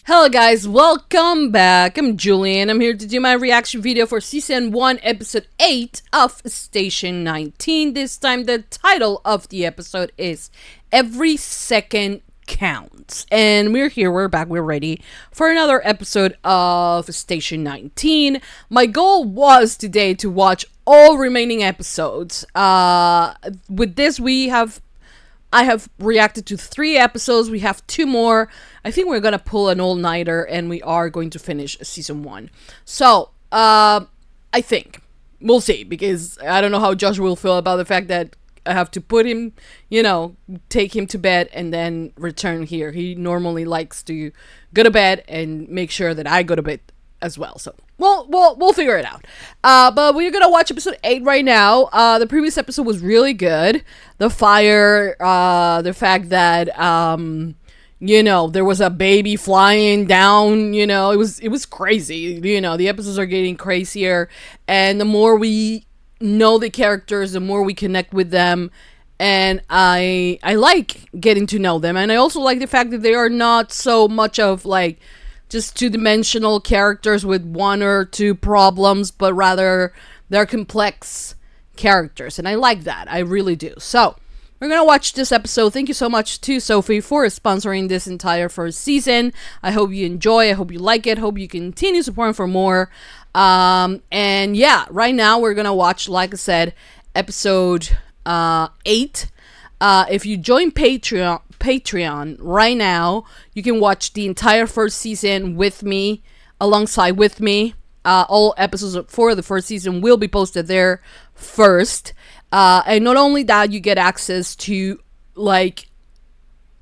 Hello guys, welcome back. I'm Julie and I'm here to do my reaction video for Season 1, Episode 8 of Station 19. This time the title of the episode is Every Second Counts. And we're back, we're ready for another episode of Station 19. My goal was today to watch all remaining episodes. With this I have reacted to 3 episodes. We have 2 more. I think we're gonna pull an all-nighter and we are going to finish Season 1. So, I think. We'll see, because I don't know how Josh will feel about the fact that I have to put him, take him to bed and then return here. He normally likes to go to bed and make sure that I go to bed as well. So, we'll figure it out. But we're gonna watch episode 8 right now. The previous episode was really good. The fire, the fact that, there was a baby flying down, it was crazy. The episodes are getting crazier, and the more we know the characters, the more we connect with them, and I like getting to know them. And I also like the fact that they are not so much of like just two-dimensional characters with 1 or 2 problems, but rather they're complex characters, and I like that. I really do. So we're gonna watch this episode. Thank you so much to Sophie for sponsoring this entire first season. I hope you enjoy. I hope you like it. Hope you continue supporting for more. And yeah, right now we're gonna watch, like I said, episode 8. If you join Patreon right now, you can watch the entire first season with me, alongside with me. All episodes for the first season will be posted there first. And not only that, you get access to like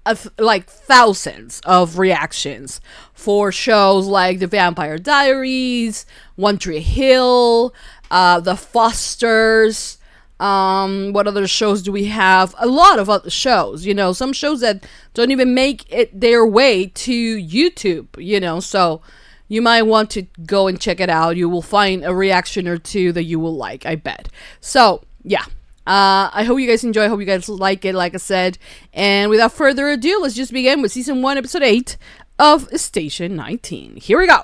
thousands of reactions for shows like The Vampire Diaries, One Tree Hill, The Fosters. What other shows do we have? A lot of other shows, some shows that don't even make it their way to YouTube, so you might want to go and check it out. You will find a reaction or 2 that you will like, I bet. So, yeah. I hope you guys enjoy. I hope you guys like it, like I said. And without further ado, let's just begin with Season 1, Episode 8 of Station 19. Here we go.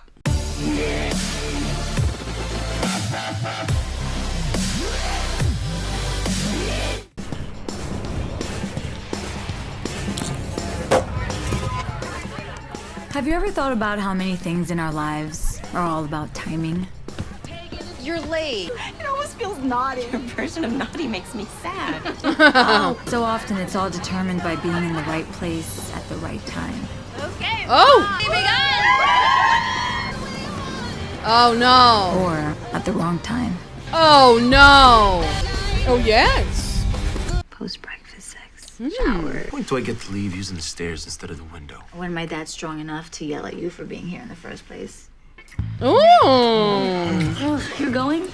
Have you ever thought about how many things in our lives are all about timing? You're late. It almost feels naughty. Your version of naughty makes me sad. Oh, so often it's all determined by being in the right place at the right time. Okay. Oh! Oh no. Or at the wrong time. Oh no. Oh yes. Post-breakfast sex. Shower. When do I get to leave using the stairs instead of the window? When my dad's strong enough to yell at you for being here in the first place. Ooh. You're going?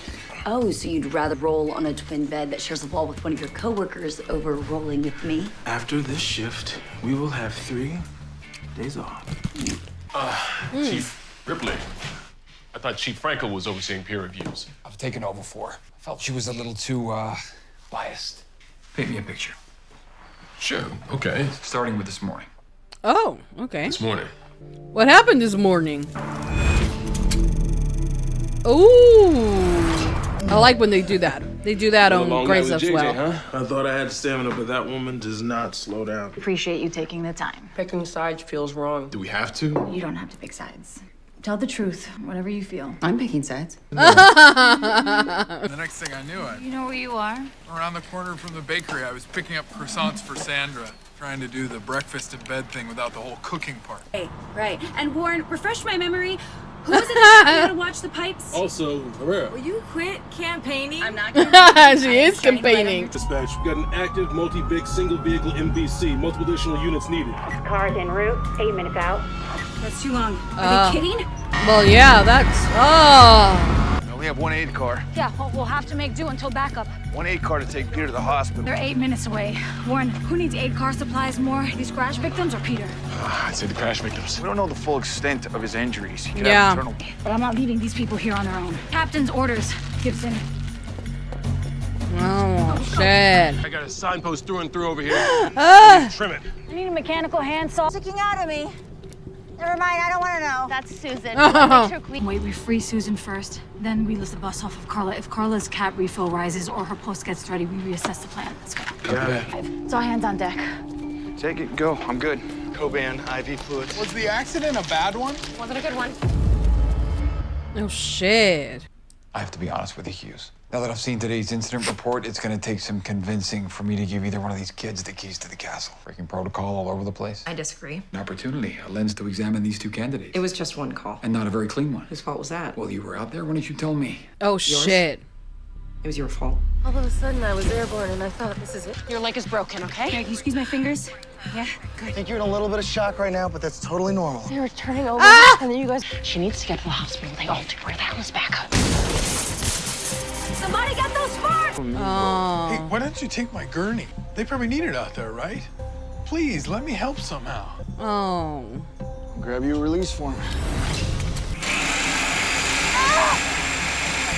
Oh, so you'd rather roll on a twin bed that shares a wall with one of your coworkers over rolling with me? After this shift, we will have 3 days off. Chief Ripley. I thought Chief Franco was overseeing peer reviews. I've taken over for her. I felt she was a little too, biased. Paint me a picture. Sure, okay. Starting with this morning. Oh, okay. This morning. What happened this morning? Ooh. I like when they do that. They do that on Grace as well. Huh? I thought I had stamina, but that woman does not slow down. Appreciate you taking the time. Picking sides feels wrong. Do we have to? You don't have to pick sides. Tell the truth, whatever you feel. I'm picking sides. The next thing I knew, You know where you are? around the corner from the bakery, I was picking up croissants for Sandra, trying to do the breakfast in bed thing without the whole cooking part. Right. And Warren, refresh my memory. Who was it that told you to watch the pipes? Also, Herrera. Will you quit campaigning? I'm not gonna. She is campaigning. Dispatch, we got an active multi-big single vehicle MVC. Multiple additional units needed. Cars en route. 8 minutes out. That's too long. Are they kidding? Well, yeah, that's... Oh. We have 1 aid car. Yeah, we'll have to make do until backup. 1 aid car to take Peter to the hospital. They're 8 minutes away. Warren, who needs aid car supplies more? These crash victims or Peter? I'd say the crash victims. We don't know the full extent of his injuries. He could Yeah. have internal. But I'm not leaving these people here on their own. Captain's orders, Gibson. Oh, shit. I got a signpost through and through over here. Trim it. I need a mechanical handsaw. Sticking out of me. Never mind, I don't want to know. That's Susan. Wait, we free Susan first. Then we list the bus off of Carla. If Carla's cat refill rises or her post gets ready, we reassess the plan. Let's go. It's all hands on deck. Take it, go. I'm good. Coban, IV fluid. Was the accident a bad one? Wasn't a good one. Oh shit. I have to be honest with you, Hughes. Now that I've seen today's incident report, it's gonna take some convincing for me to give either one of these kids the keys to the castle. Breaking protocol all over the place. I disagree. An opportunity, a lens to examine these two candidates. It was just one call. And not a very clean one. Whose fault was that? Well, you were out there. Why didn't you tell me? Oh shit. It was your fault. All of a sudden, I was airborne, and I thought, this is it. Your leg is broken, okay? Here, can you squeeze my fingers? Yeah, I think you're in a little bit of shock right now, but that's totally normal. They were turning over, and then you guys... She needs to get to the hospital. They all do. Where the hell is backup? Somebody get those sparks! Oh. Hey, why don't you take my gurney? They probably need it out there, right? Please, let me help somehow. Oh. Grab you a release form.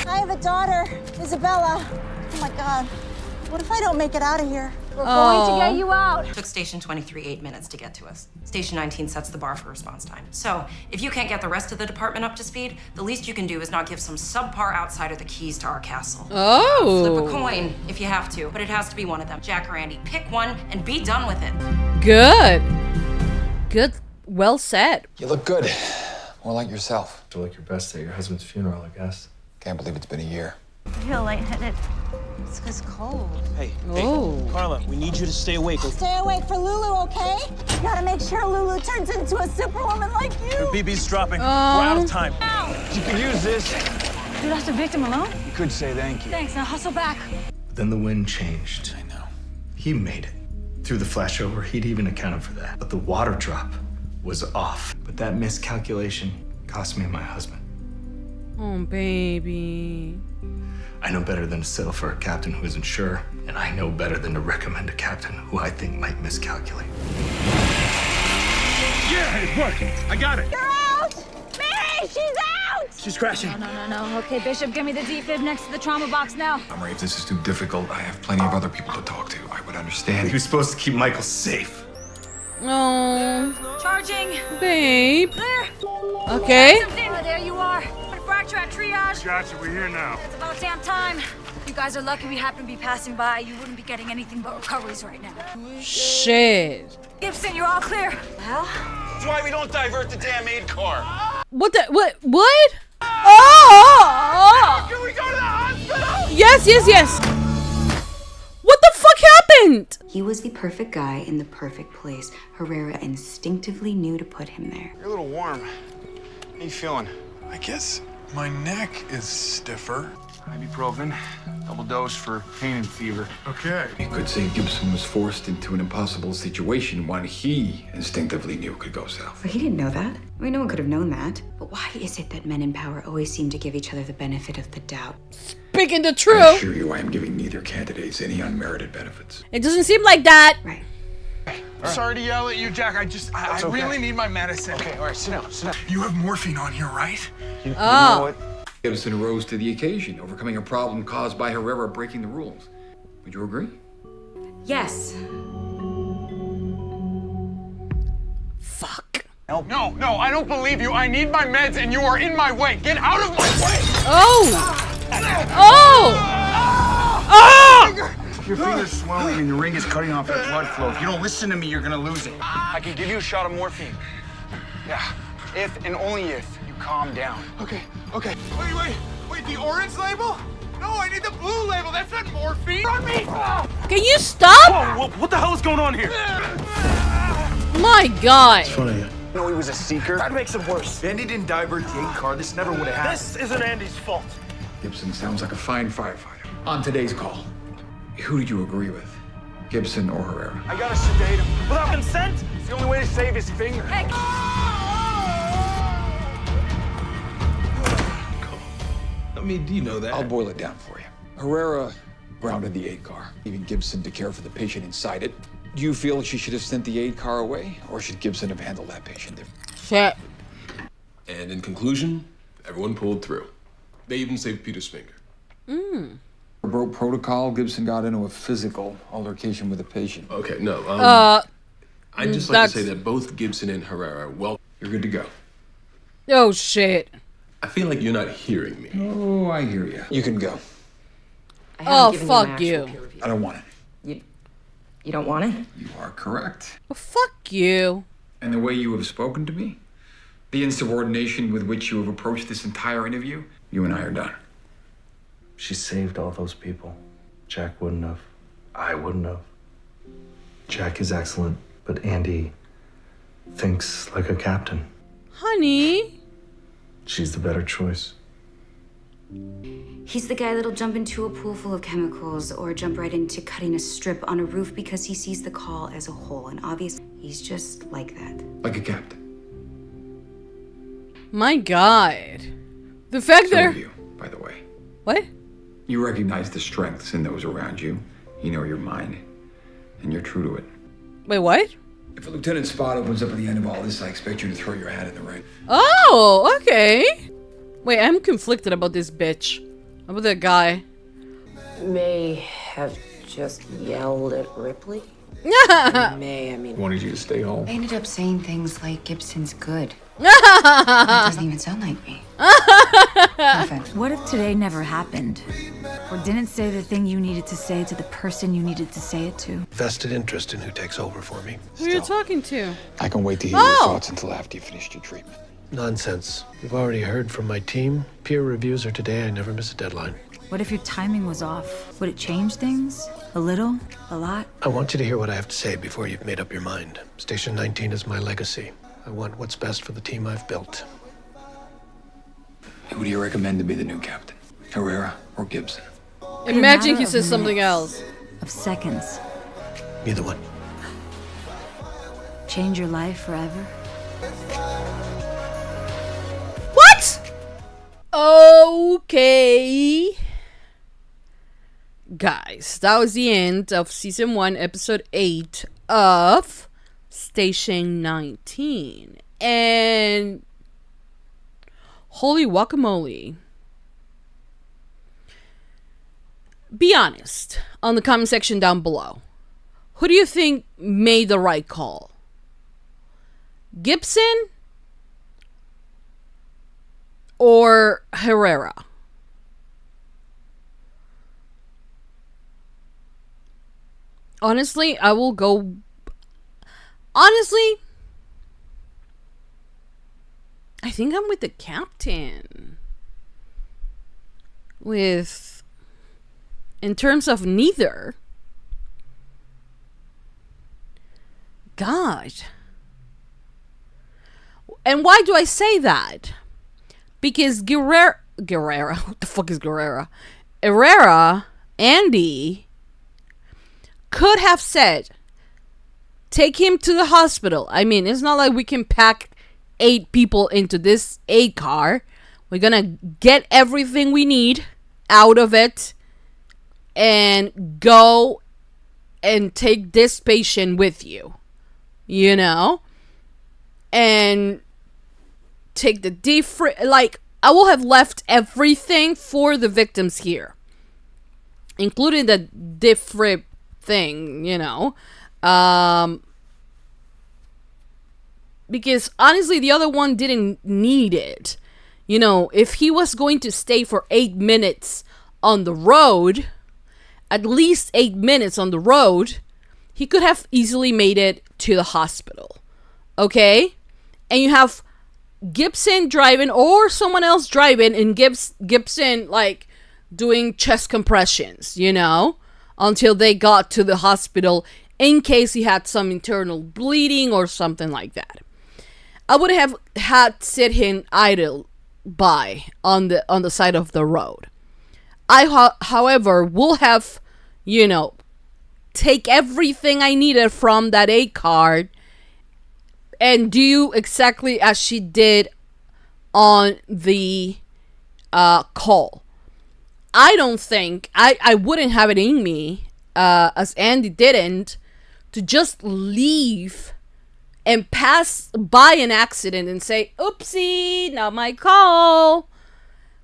I have a daughter, Isabella. Oh my God. What if I don't make it out of here? We're going to get you out. It took Station 23 8 minutes to get to us. Station 19 sets the bar for response time. So, if you can't get the rest of the department up to speed, the least you can do is not give some subpar outsider the keys to our castle. Oh. Flip a coin if you have to, but it has to be one of them. Jack or Andy, pick one and be done with it. Good. Good. Well said. You look good. More like yourself. You look your best at your husband's funeral, I guess. Can't believe it's been a year. I feel lightheaded. It's because cold. Hey, Oh. Carla, we need you to stay awake. Stay awake for Lulu, okay? You gotta make sure Lulu turns into a superwoman like you. BB's dropping. We're out of time. You could use this. You left the victim alone? You could say thank you. Thanks, now hustle back. Then the wind changed. I know. He made it. Through the flashover, he'd even accounted for that. But the water drop was off. But that miscalculation cost me my husband. Oh, baby. I know better than to settle for a captain who isn't sure, and I know better than to recommend a captain who I think might miscalculate. Yeah, it's working. I got it. You're out! Mary, she's out! She's crashing. No. Okay, Bishop, give me the defib next to the trauma box now. Murray, if this is too difficult, I have plenty of other people to talk to. I would understand. He was supposed to keep Michael safe. Oh. Charging. Babe. Clear. Okay. Oh, there you are. Put a fracture at triage. Gotcha, we're here now. It's about damn time. You guys are lucky we happen to be passing by. You wouldn't be getting anything but recoveries right now. Shit. Gibson, you're all clear. Well? That's why we don't divert the damn aid car. What the? What? Oh! Can we go to the hospital? Yes. What the fuck happened? He was the perfect guy in the perfect place. Herrera instinctively knew to put him there. You're a little warm. How you feeling? I guess my neck is stiffer. Ibuprofen, double dose for pain and fever. Okay. You could say Gibson was forced into an impossible situation one he instinctively knew could go south. But he didn't know that. I mean, no one could have known that. But why is it that men in power always seem to give each other the benefit of the doubt? Speaking the I truth. assure you I am giving neither candidates any unmerited benefits. It doesn't seem like that. Right. Sorry to yell at you, Jack. I okay. really need my medicine. Okay, all right, sit down. You have morphine on here, right? You know Oh. what? Gibson rose to the occasion, overcoming a problem caused by Herrera breaking the rules. Would you agree? Yes. Fuck. No, I don't believe you. I need my meds and you are in my way. Get out of my way! Your finger's swelling and your ring is cutting off your blood flow. If you don't listen to me, you're gonna lose it. I can give you a shot of morphine. Yeah, if and only if you calm down. Okay. Wait, the orange label? No, I need the blue label. That's not morphine. Run me! Can you stop? Whoa, what the hell is going on here? My God. Funny. You know he was a seeker? That makes it worse. Andy didn't divert the 8 car. This never would have happened. This isn't Andy's fault. Gibson sounds like a fine firefighter. On today's call, who did you agree with? Gibson or Herrera? I gotta sedate him. Without consent? It's the only way to save his finger. Hey. I mean, do you know that? I'll boil it down for you. Herrera grounded the aid car, leaving Gibson to care for the patient inside it. Do you feel she should have sent the aid car away, or should Gibson have handled that patient differently? Shit. And in conclusion, everyone pulled through. They even saved Peter's finger. Broke protocol, Gibson got into a physical altercation with the patient. Okay, no. I'd just like to say that both Gibson and Herrera, well, you're good to go. Oh, shit. I feel like you're not hearing me. Oh, I hear you. You can go. Oh, fuck you. I don't want it. You don't want it? You are correct. Oh, fuck you. And the way you have spoken to me, the insubordination with which you have approached this entire interview, you and I are done. She saved all those people. Jack wouldn't have. I wouldn't have. Jack is excellent, but Andy thinks like a captain. Honey. She's the better choice. He's the guy that'll jump into a pool full of chemicals or jump right into cutting a strip on a roof because he sees the call as a whole. And obviously, he's just like that. Like a captain. My God. The fact So that... are you, by the way. What? You recognize the strengths in those around you. You know your mind. And you're true to it. Wait, what? If a lieutenant's spot opens up at the end of all this, I expect you to throw your hat in the ring. Oh, okay. Wait, I'm conflicted about this bitch. About that guy. May have just yelled at Ripley. I mean... Wanted you to stay home. I ended up saying things like Gibson's good. That doesn't even sound like me. What if today never happened? Or didn't say the thing you needed to say to the person you needed to say it to? Vested interest in who takes over for me. Who are you talking to? I can wait to hear your thoughts until after you finished your treatment. Nonsense. You've already heard from my team. Peer reviews are today. I never miss a deadline. What if your timing was off? Would it change things? A little? A lot? I want you to hear what I have to say before you've made up your mind. Station 19 is my legacy. I want what's best for the team I've built. Who do you recommend to be the new captain? Herrera or Gibson? Imagine he says something else. Of seconds. Neither one. Change your life forever? What? Okay. Guys, that was the end of Season 1, Episode 8 of Station 19. And holy guacamole. Be honest on the comment section down below. Who do you think made the right call? Gibson or Herrera? Honestly, I will go... Honestly, I think I'm with the captain. With... In terms of neither. God. And why do I say that? Because Herrera, what the fuck is Herrera? Herrera, Andy, could have said, take him to the hospital. I mean, it's not like we can pack 8 people into this 8 car. We're gonna get everything we need out of it and go and take this patient with you. You know? And take the different, like, I will have left everything for the victims here, including the different thing, you know, because honestly the other one didn't need it. You know, if he was going to stay for 8 minutes on the road, at least 8 minutes on the road, he could have easily made it to the hospital. Okay? And you have Gibson driving or someone else driving and Gibson like doing chest compressions, you know, until they got to the hospital in case he had some internal bleeding or something like that. I would have had sit him idle by on the side of the road. I however will have, you know, take everything I needed from that 8 card and do exactly as she did on the call. I don't think, I wouldn't have it in me, as Andy didn't, to just leave and pass by an accident and say, oopsie, not my call.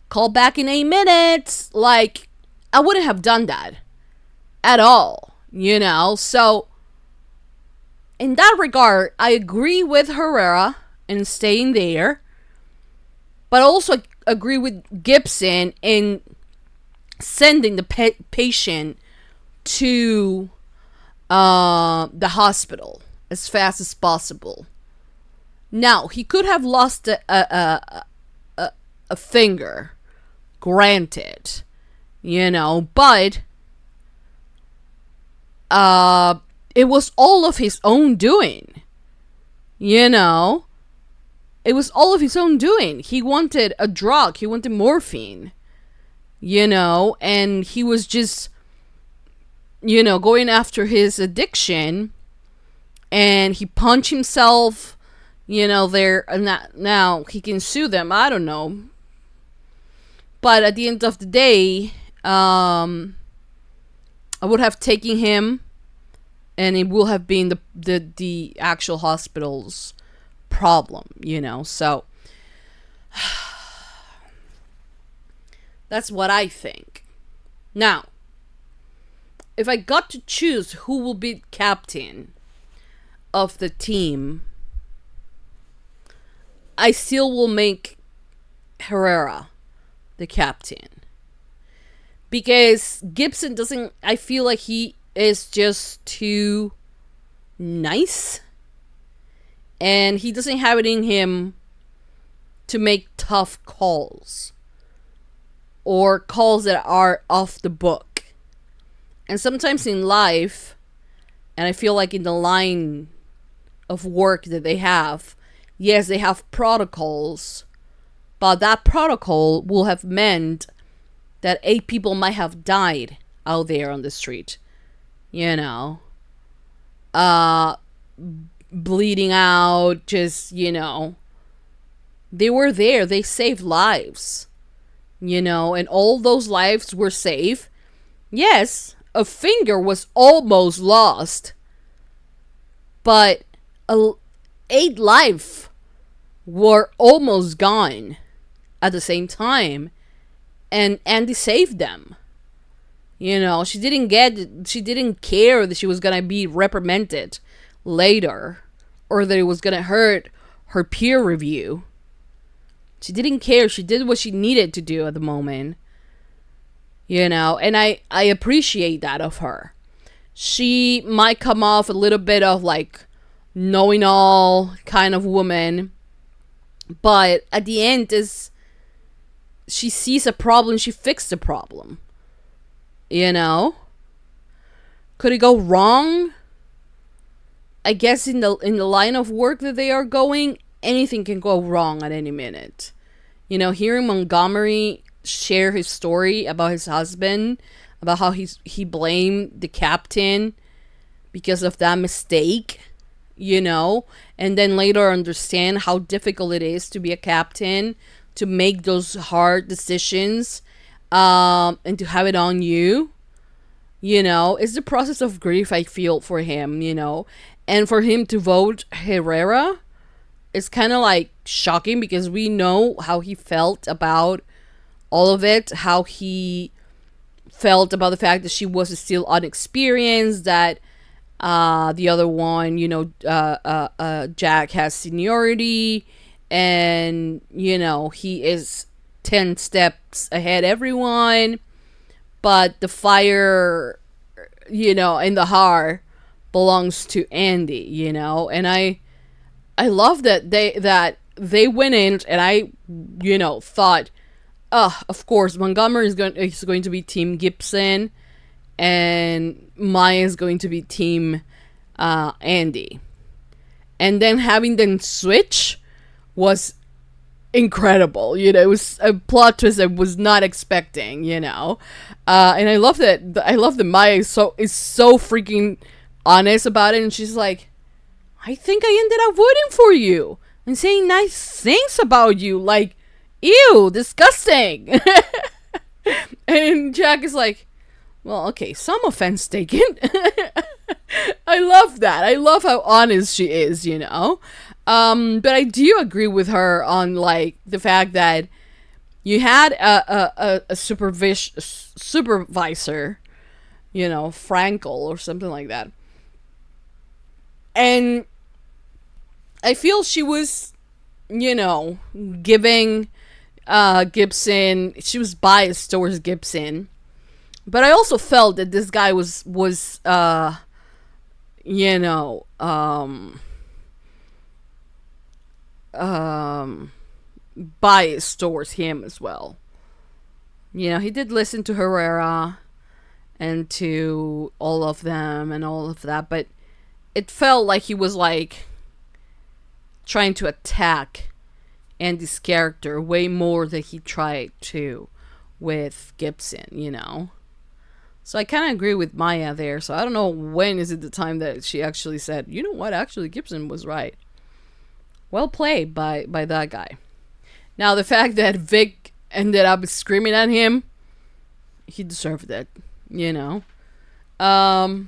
Call back in 8 minutes. Like, I wouldn't have done that at all, you know? So, in that regard, I agree with Herrera in staying there, but also agree with Gibson in sending the patient to the hospital as fast as possible. Now, he could have lost a finger, granted, but it was all of his own doing, It was all of his own doing. He wanted a drug. He wanted morphine, and he was just, going after his addiction, and he punched himself, there, and now he can sue them. I don't know. But at the end of the day, I would have taken him, and it will have been the actual hospital's problem, so that's what I think. Now, if I got to choose who will be captain of the team, I still will make Herrera the captain, because Gibson doesn't, I feel like he is just too nice, and he doesn't have it in him to make tough calls or calls that are off the book. And sometimes in life, and I feel like in the line of work that they have, yes, they have protocols, but that protocol will have meant that 8 people might have died out there on the street. Bleeding out, just, they were there, they saved lives, and all those lives were saved. Yes, a finger was almost lost, but 8 lives were almost gone at the same time, and Andy saved them. She didn't care that she was gonna be reprimanded later, or that it was gonna hurt her peer review. She didn't care. She did what she needed to do at the moment, and I appreciate that of her. She might come off a little bit of like knowing all kind of woman, but at the end is she sees a problem, she fixed the problem. Could it go wrong? I guess in the line of work that they are going, anything can go wrong at any minute. Hearing Montgomery share his story about his husband, about how he blamed the captain because of that mistake, and then later understand how difficult it is to be a captain, to make those hard decisions, and to have it on you. It's the process of grief I feel for him, and for him to vote Herrera, it's kind of like shocking, because we know how he felt about all of it, how he felt about the fact that she was still unexperienced, that the other one, Jack has seniority, and he is 10 steps ahead everyone, but the fire, in the heart belongs to Andy, and I love that they went in, and I thought, of course Montgomery is going to be team Gibson, and Maya is going to be team Andy, and then having them switch was incredible. It was a plot twist I was not expecting, and I love that Maya is so freaking honest about it, and she's like, I think I ended up voting for you and saying nice things about you, like, ew, disgusting. And Jack is like, well, okay, some offense taken. I love that. I love how honest she is, but I do agree with her on like the fact that you had a supervisor, Frankel or something like that, And I feel she was, you know, giving Gibson, she was biased towards Gibson. But I also felt that this guy was you know, biased towards him as well. You know, he did listen to Herrera and to all of them and all of that, but it felt like he was like trying to attack Andy's character way more than he tried to with Gibson, you know. So I kind of agree with Maya there. So I don't know when is it the time that she actually said, you know what, actually Gibson was right. Well played by that guy. Now the fact that Vic ended up screaming at him, he deserved it, you know. But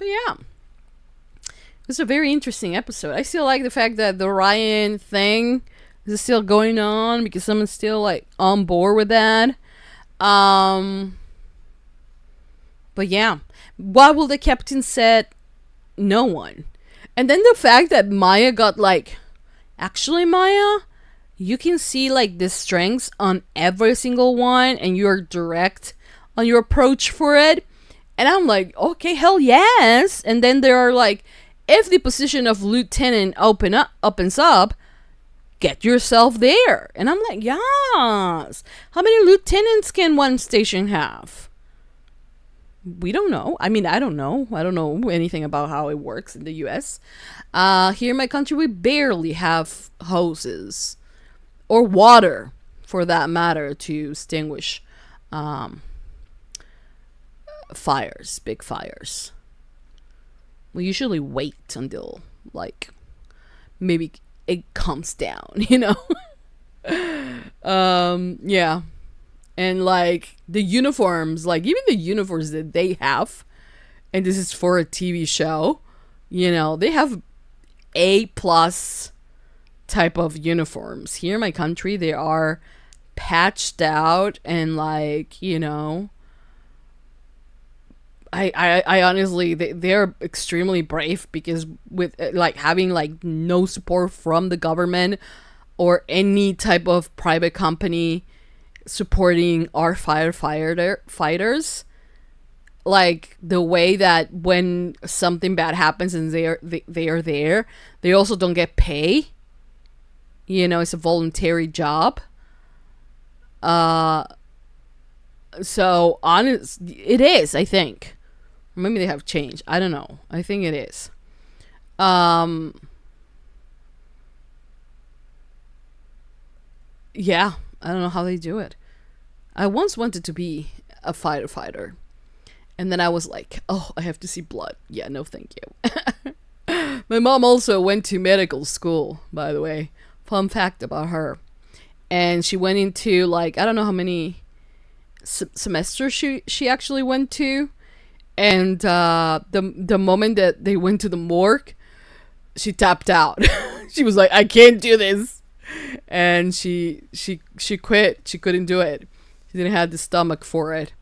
yeah, it was a very interesting episode. I still like the fact that the Ryan thing is still going on because someone's still like on board with that. But yeah, what will the captain said? No one. And then the fact that Maya got like, actually Maya, you can see like the strengths on every single one and you're direct on your approach for it. And I'm like, okay, hell yes. And then there are like, if the position of lieutenant opens up, get yourself there. And I'm like, yes. How many lieutenants can one station have? We don't know. I mean, I don't know. I don't know anything about how it works in the US. Here in my country, we barely have hoses or water, for that matter, to extinguish fires, big fires. We usually wait until, like, maybe it calms down, you know? Yeah. And, like, the uniforms, like, even the uniforms that they have, and this is for a TV show, you know, they have A+ type of uniforms. Here in my country, they are patched out and, like, you know, I honestly, they're extremely brave because with, like, having, like, no support from the government or any type of private company supporting our firefighters, like the way that when something bad happens and they are there, they also don't get pay. You know, it's a voluntary job. So honest, it is. I think maybe they have changed. I don't know. I think it is. Yeah. I don't know how they do it. I once wanted to be a firefighter. And then I was like, oh, I have to see blood. Yeah, no thank you. My mom also went to medical school, by the way. Fun fact about her. And she went into, like, I don't know how many semesters she actually went to. And the moment that they went to the morgue, she tapped out. She was like, I can't do this. And she quit. She couldn't do it. She didn't have the stomach for it.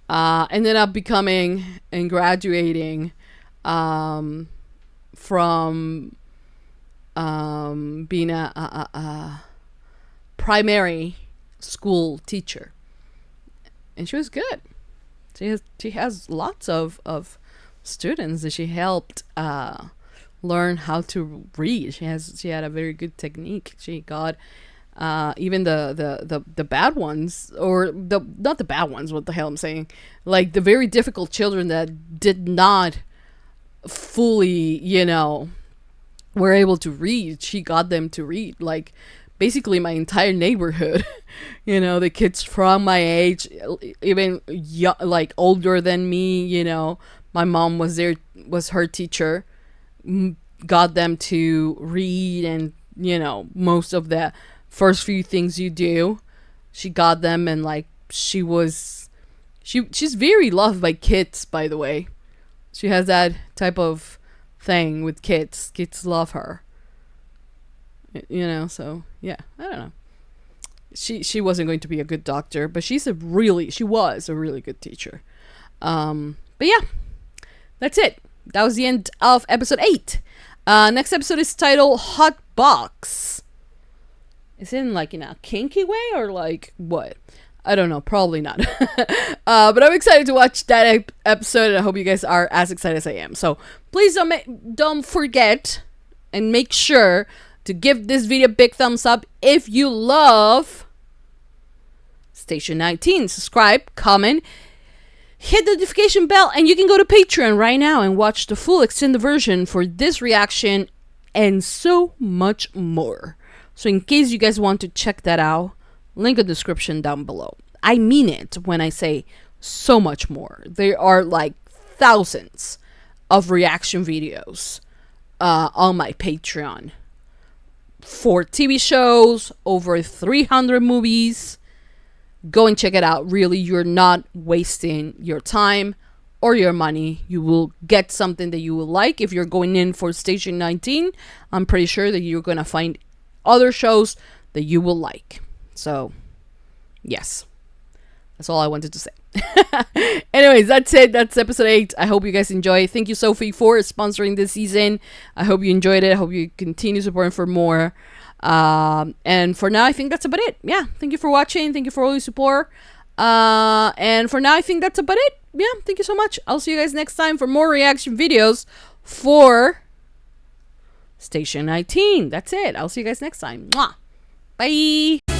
Ended up becoming and graduating from being a primary school teacher. And she was good. She has lots of students that she helped learn how to read. She had a very good technique. She got even the bad ones, or not the bad ones, what the hell I'm saying, like the very difficult children that did not fully, you know, were able to read. She got them to read, like basically my entire neighborhood. You know, the kids from my age, even like older than me, you know, my mom was her teacher, got them to read. And you know, most of the first few things you do, she got them. And like she's very loved by kids, by the way. She has that type of thing with kids. Kids love her, you know. So yeah, I don't know, she wasn't going to be a good doctor, but she was a really good teacher. But yeah, that's it. That was the end of episode 8 Next episode is titled Hot Box. Is it in like in a kinky way or like what? I don't know. Probably not. But I'm excited to watch that episode, and I hope you guys are as excited as I am. So please don't forget and make sure to give this video a big thumbs up if you love Station 19. Subscribe, comment, hit the notification bell, and you can go to Patreon right now and watch the full extended version for this reaction and so much more. So in case you guys want to check that out, link in the description down below. I mean it when I say so much more. There are like thousands of reaction videos on my Patreon for TV shows, over 300 movies. Go and check it out. Really, you're not wasting your time or your money. You will get something that you will like. If you're going in for Station 19, I'm pretty sure that you're going to find other shows that you will like. So, yes. That's all I wanted to say. Anyways, that's it. That's episode 8. I hope you guys enjoy. Thank you, Sophie, for sponsoring this season. I hope you enjoyed it. I hope you continue supporting for more. And for now, I think that's about it. Yeah, thank you for watching. Thank you for all your support. And for now, I think that's about it. Yeah, thank you so much. I'll see you guys next time for more reaction videos for Station 19. That's it. I'll see you guys next time. Mwah. Bye.